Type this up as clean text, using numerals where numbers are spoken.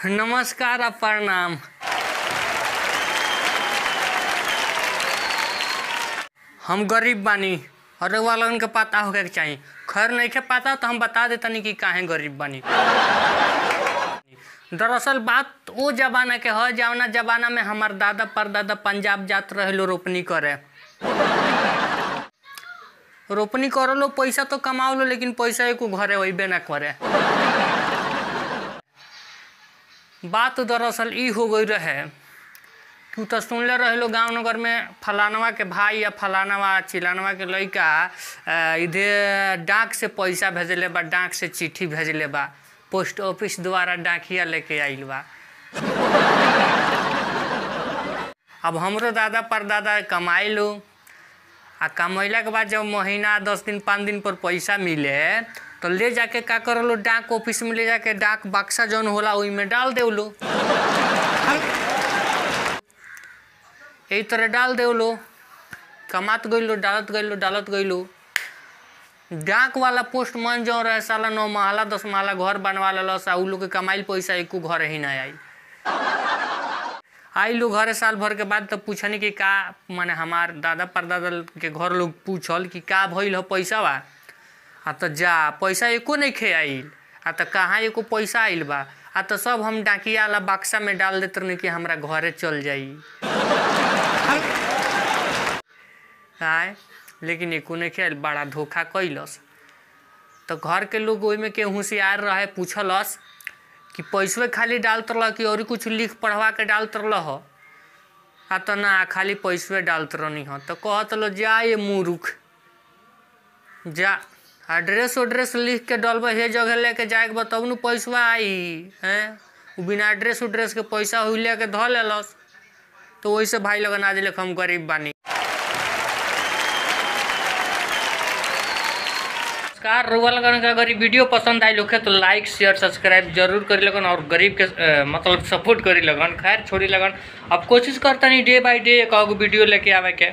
नमस्कार आ प्रणाम। हम गरीब बानी और वालन के पता होके चाहिए। खैर नहीं के पता तो हम बता देतनी कि काहे गरीब बानी। दरअसल बात वो जमाना के है जवना जमाना में हमार दादा परदादा पंजाब जात रहे लो रोपनी करे। रोपनी करो लो पैसा तो कमाओ लो, लेकिन पैसा एको घरे वही ना करे। बात दरअसल ई हो गई रहे कि तो सुनले रहे लो गाँव नगर में फलानवा के भाई या फलानवा चिलानवा के लड़का इधर डाक से पैसा भेजले बा, डाक से चिट्ठी भेजले बा, पोस्ट ऑफिस द्वारा डाकिया लेके आइल बा। अब हमरो दादा परदादा कमाई लो आ कमैला के बाद जब महीना 10 दिन 5 दिन पर पैसा मिले तो ले जाके का कर लो, डाक ऑफिस में ले जाके डाक बक्सा जौन होला वही में डाल दे लो। यही तरह डाल दे लो, कमात गई लो, डालत गई लो। डाक वाला पोस्टमैन जो रहे साला 9 महला 10 महला घर बनवा लो सा, उ लोग के कमाइल पैसा एको घर ही ना आई लो घरे। साल भर के बाद तो पूछनी कि का माने हमार दादा परदादा के घर लोग पूछल कि का भइल हो पैसा बा। आ तो जा पैसा एको नहीं खे आइल, आ तो कहाँ एको पैसा आइल बा, आ तो सब हम डाकिया वाला बक्सा में डाल देते रहे कि हमरा घरे चल जाई। आए लेकिन एको नहीं खे आइल, बड़ा धोखा कैलस। तो घर के लोग ओई में के होशियार रहे, पूछलस कि पैसवे खाली डालत रह कि और कुछ लिख पढ़वा के डालत रह। आ तो ना खाली पैसवे डालत रहनी हो। तो कहत लो जा ये मूर्ख जा, एड्रेस लिख के डलबा हे जगह लेके जाएके बा तब न पैसवा आई हैं। बिना एड्रेस के पैसा हुई लेके धो लेलस। तो वही से भाई लोग ना दिले हम गरीब बानी। नमस्कार, रुआ लगन का अगर वीडियो पसंद आई लोग तो लाइक शेयर सब्सक्राइब जरूर करी लगन और गरीब के मतलब सपोर्ट करी लगन। खैर छोड़ी लगन, अब कोशिश करता नहीं डे बाय डे एक वीडियो लेके आवे के।